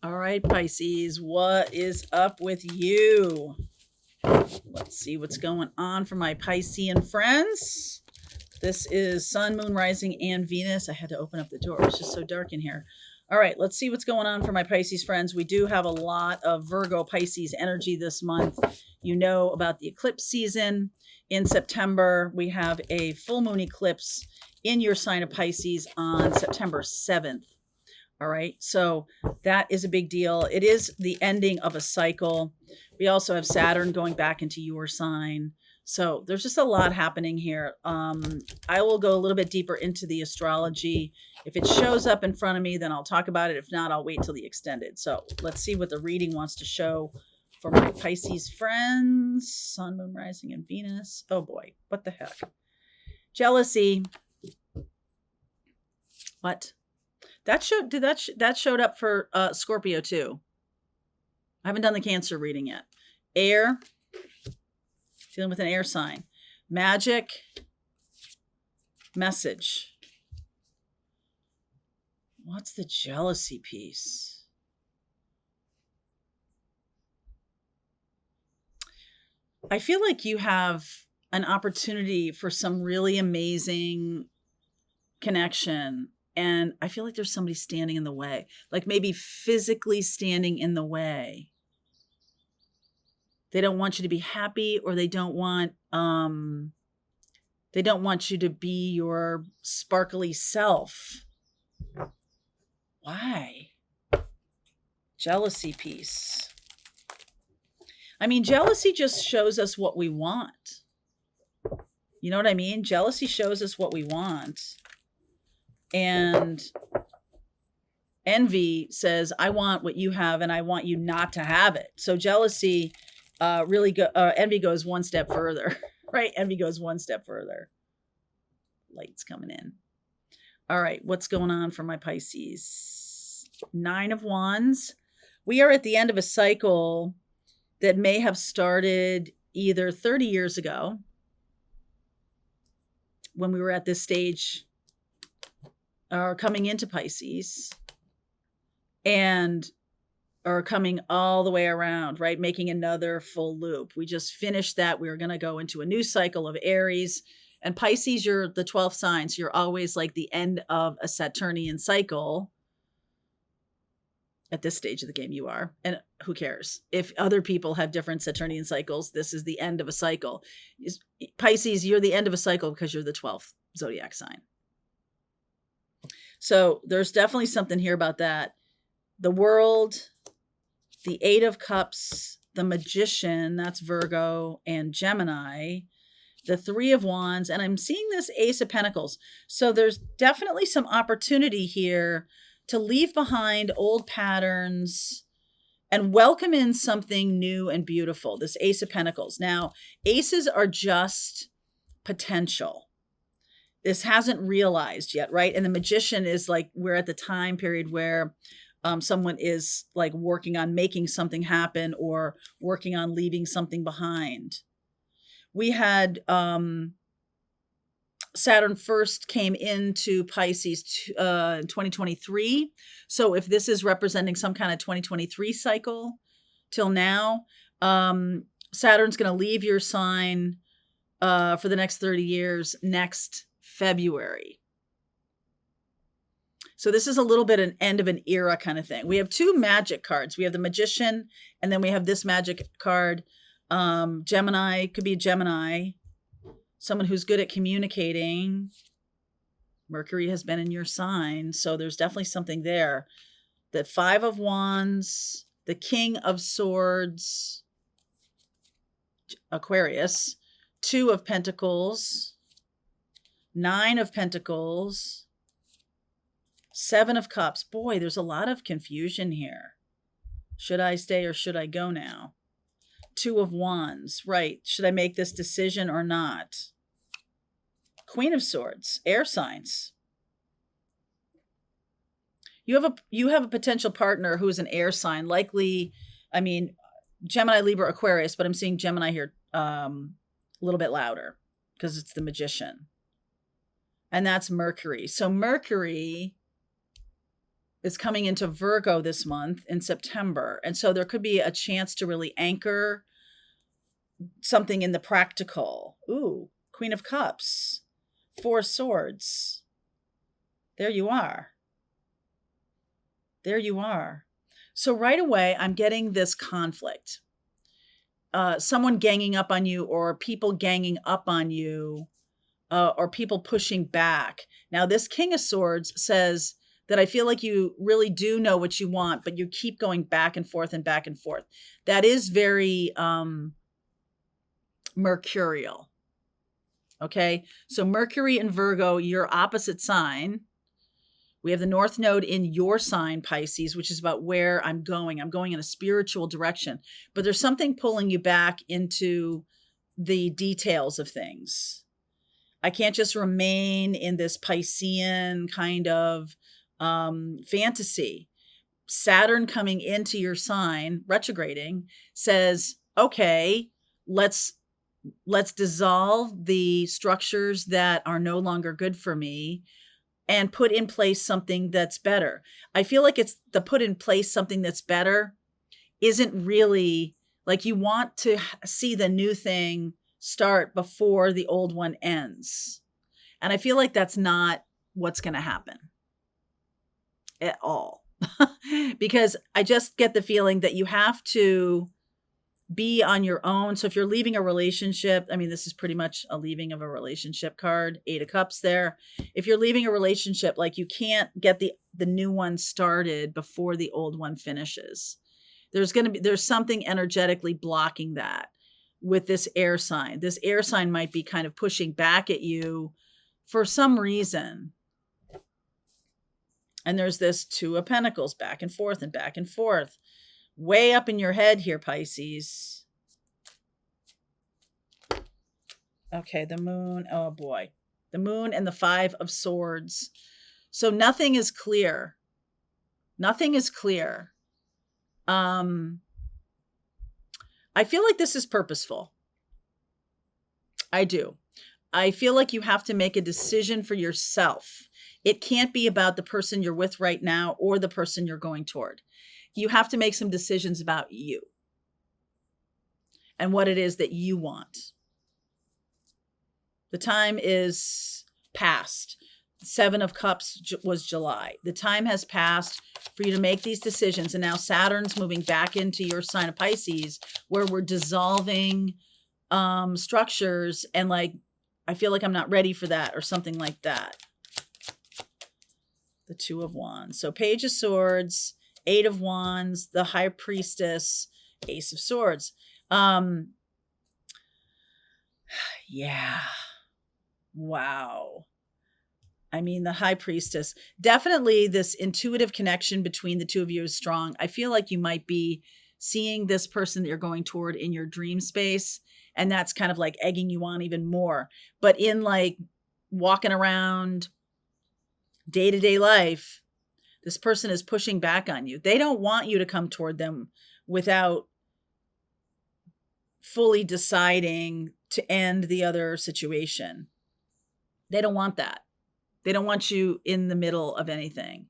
All right, Pisces, what is up with you? Let's see what's going on for my Piscean friends. This is Sun, Moon, Rising, and Venus. I had to open up the door. It's just so dark in here. All right, let's see what's going on for my Pisces friends. We do have a lot of Virgo Pisces energy this month. You know about the eclipse season. In September, we have a full moon eclipse in your sign of Pisces on September 7th. All right. So that is a big deal. It is the ending of a cycle. We also have Saturn going back into your sign. So there's just a lot happening here. I will go a little bit deeper into the astrology. If it shows up in front of me, then I'll talk about it. If not, I'll wait till the extended. So let's see what the reading wants to show for my Pisces friends. Sun, Moon, Rising, and Venus. Oh boy, what the heck? Jealousy. What? That showed up for Scorpio too. I haven't done the Cancer reading yet. Air, dealing with an air sign. Magic, message. What's the jealousy piece? I feel like you have an opportunity for some really amazing connection. And I feel like there's somebody standing in the way, like maybe physically standing in the way. They don't want you to be happy, or they don't want you to be your sparkly self. Why? Jealousy piece. I mean, jealousy just shows us what we want. You know what I mean? Jealousy shows us what we want. And envy says, I want what you have and I want you not to have it. So jealousy envy goes one step further, right? Envy goes one step further. Light's coming in. All right, what's going on for my Pisces? 9 of Wands. We are at the end of a cycle that may have started either 30 years ago when we were at this stage, are coming into Pisces, and are coming all the way around, right? Making another full loop. We just finished that. We were going to go into a new cycle of Aries. And Pisces, you're the 12th sign. So you're always like the end of a Saturnian cycle. At this stage of the game, you are. And who cares? If other people have different Saturnian cycles, this is the end of a cycle. Pisces, you're the end of a cycle because you're the 12th zodiac sign. So there's definitely something here about that. The World, the 8 of Cups, the Magician, that's Virgo and Gemini, the 3 of Wands, and I'm seeing this Ace of Pentacles. So there's definitely some opportunity here to leave behind old patterns and welcome in something new and beautiful, this Ace of Pentacles. Now, aces are just potential. This hasn't realized yet, right? And the Magician is like, we're at the time period where someone is like working on making something happen or working on leaving something behind. We had Saturn first came into Pisces in 2023. So if this is representing some kind of 2023 cycle till now, Saturn's going to leave your sign for the next 30 years next February. So this is a little bit an end of an era kind of thing. We have 2 magic cards. We have the Magician, and then we have this magic card. Gemini, could be a Gemini, someone who's good at communicating. Mercury has been in your sign, so there's definitely something there. The 5 of Wands, the King of Swords, Aquarius, 2 of Pentacles, 9 of Pentacles, 7 of Cups. Boy, there's a lot of confusion here. Should I stay or should I go now? 2 of Wands, right? Should I make this decision or not? Queen of Swords, air signs. You have a potential partner who is an air sign, likely, I mean, Gemini, Libra, Aquarius, but I'm seeing Gemini here a little bit louder because it's the Magician. And that's Mercury. So Mercury is coming into Virgo this month in September. And so there could be a chance to really anchor something in the practical. Ooh, Queen of Cups, Four of Swords. There you are. There you are. So right away, I'm getting this conflict. Someone ganging up on you, or people ganging up on you, or people pushing back. Now, this King of Swords says that I feel like you really do know what you want, but you keep going back and forth and back and forth. That is very mercurial. Okay, so Mercury and Virgo, your opposite sign. We have the North Node in your sign, Pisces, which is about where I'm going. I'm going in a spiritual direction, but there's something pulling you back into the details of things. I can't just remain in this Piscean kind of fantasy. Saturn coming into your sign, retrograding, says, okay, let's dissolve the structures that are no longer good for me and put in place something that's better. I feel like it's the put in place something that's better isn't really like you want to see the new thing start before the old one ends. And I feel like that's not what's going to happen at all. Because I just get the feeling that you have to be on your own. So if you're leaving a relationship, I mean, this is pretty much a leaving of a relationship card, 8 of Cups there. If you're leaving a relationship, like you can't get the new one started before the old one finishes. There's something energetically blocking that with this air sign. This air sign might be kind of pushing back at you for some reason. And there's this 2 of Pentacles back and forth and back and forth. Way up in your head here, Pisces. Okay, the moon. Oh boy. The moon and the 5 of Swords. So nothing is clear. Nothing is clear. I feel like this is purposeful. I do. I feel like you have to make a decision for yourself. It can't be about the person you're with right now or the person you're going toward. You have to make some decisions about you and what it is that you want. The time is past. 7 of Cups was July. The time has passed for you to make these decisions. And now Saturn's moving back into your sign of Pisces, where we're dissolving structures. And like, I feel like I'm not ready for that or something like that. The 2 of Wands. So Page of Swords, 8 of Wands, the High Priestess, Ace of Swords. Yeah. Wow. I mean, the High Priestess, definitely this intuitive connection between the two of you is strong. I feel like you might be seeing this person that you're going toward in your dream space, and that's kind of like egging you on even more. But in like walking around day-to-day life, this person is pushing back on you. They don't want you to come toward them without fully deciding to end the other situation. They don't want that. They don't want you in the middle of anything.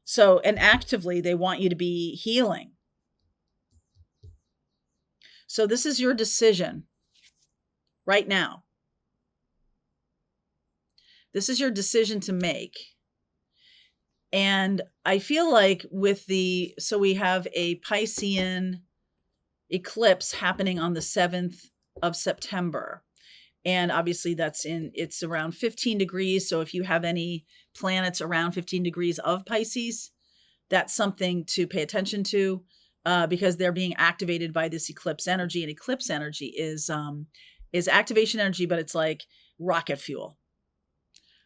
So, and actively, they want you to be healing. So this is your decision right now. This is your decision to make. And I feel like so we have a Piscean eclipse happening on the 7th of September. And obviously it's around 15 degrees. So if you have any planets around 15 degrees of Pisces, that's something to pay attention to because they're being activated by this eclipse energy. And eclipse energy is activation energy, but it's like rocket fuel.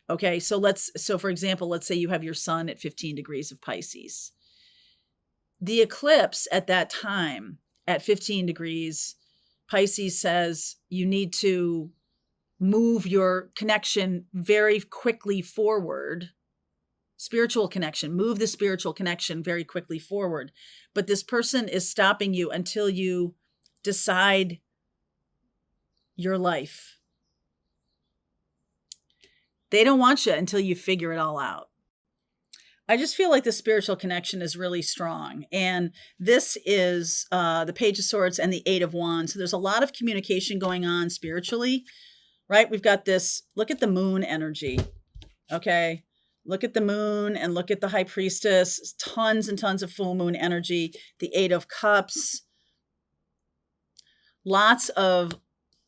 Okay, so for example, let's say you have your sun at 15 degrees of Pisces. The eclipse at that time at 15 degrees, Pisces says you need to move your connection very quickly forward. Spiritual connection, move the spiritual connection very quickly forward. But this person is stopping you until you decide your life. They don't want you until you figure it all out. I just feel like the spiritual connection is really strong. And this is the Page of Swords and the Eight of Wands. So there's a lot of communication going on spiritually, right? We've got this, look at the moon energy, okay? Look at the moon and look at the High Priestess, tons and tons of full moon energy, the Eight of Cups, lots of,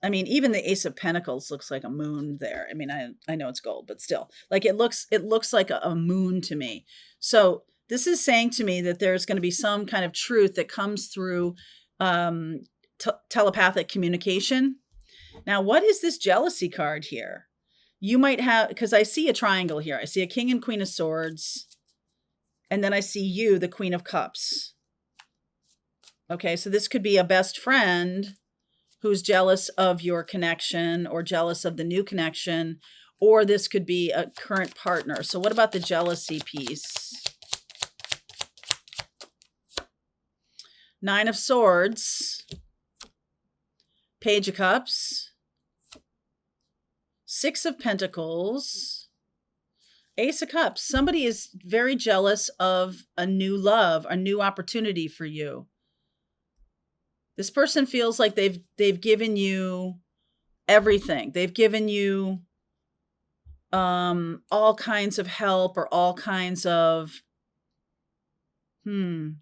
I mean, even the Ace of Pentacles looks like a moon there. I mean, I know it's gold, but still, like it looks like a moon to me. So this is saying to me that there's going to be some kind of truth that comes through telepathic communication. Now, what is this jealousy card here? You might have, because I see a triangle here. I see a King and Queen of Swords, and then I see you, the Queen of Cups. Okay, so this could be a best friend who's jealous of your connection or jealous of the new connection, or this could be a current partner. So what about the jealousy piece? Nine of Swords, Page of Cups, Six of Pentacles, Ace of Cups. Somebody is very jealous of a new love, a new opportunity for you. This person feels like they've given you everything. They've given you all kinds of help or all kinds of the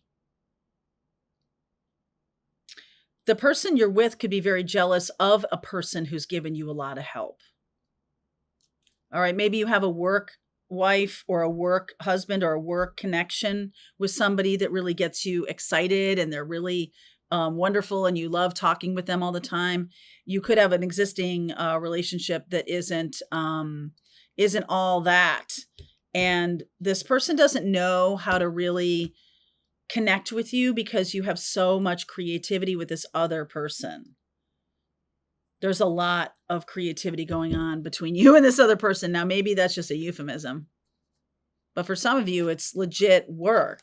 person you're with could be very jealous of a person who's given you a lot of help. All right, maybe you have a work wife or a work husband or a work connection with somebody that really gets you excited and they're really wonderful and you love talking with them all the time. You could have an existing relationship that isn't all that. And this person doesn't know how to really connect with you because you have so much creativity with this other person. There's a lot of creativity going on between you and this other person. Now, maybe that's just a euphemism, but for some of you, it's legit work.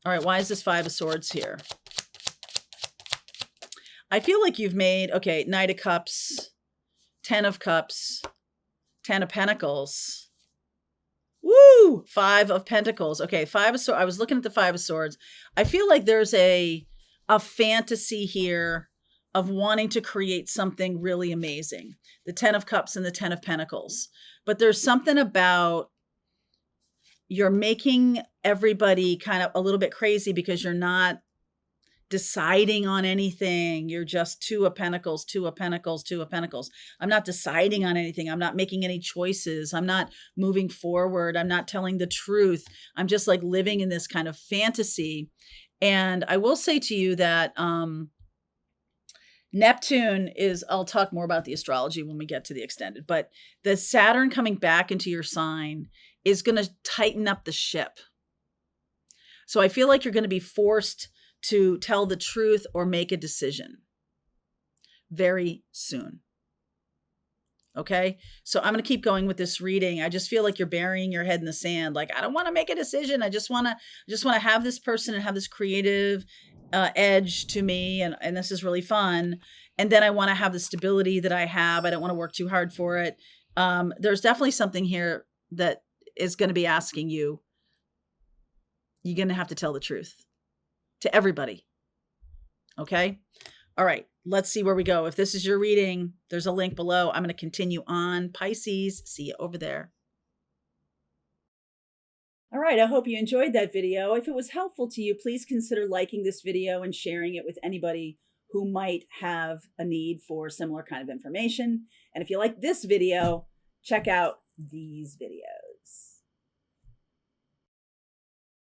All right, why is this Five of Swords here? I feel like you've made, okay, Knight of Cups, 10 of Cups, 10 of Pentacles. Woo! 5 of Pentacles. Okay, 5 of Swords. I was looking at the 5 of Swords. I feel like there's a fantasy here of wanting to create something really amazing. The 10 of Cups and the 10 of Pentacles. But there's something about you're making everybody kind of a little bit crazy because you're not deciding on anything. You're just 2 of Pentacles, 2 of Pentacles, 2 of Pentacles. I'm not deciding on anything. I'm not making any choices. I'm not moving forward. I'm not telling the truth. I'm just like living in this kind of fantasy. And I will say to you that Neptune is, I'll talk more about the astrology when we get to the extended, but the Saturn coming back into your sign is going to tighten up the ship. So I feel like you're going to be forced to tell the truth or make a decision very soon. Okay. So I'm going to keep going with this reading. I just feel like you're burying your head in the sand. Like, I don't want to make a decision. I just want to have this person and have this creative edge to me. And this is really fun. And then I want to have the stability that I have. I don't want to work too hard for it. There's definitely something here that is going to be asking you. You're going to have to tell the truth to everybody. Okay. All right. Let's see where we go. If this is your reading, there's a link below. I'm going to continue on. Pisces, see you over there. All right, I hope you enjoyed that video. If it was helpful to you, please consider liking this video and sharing it with anybody who might have a need for similar kind of information. And if you like this video, check out these videos.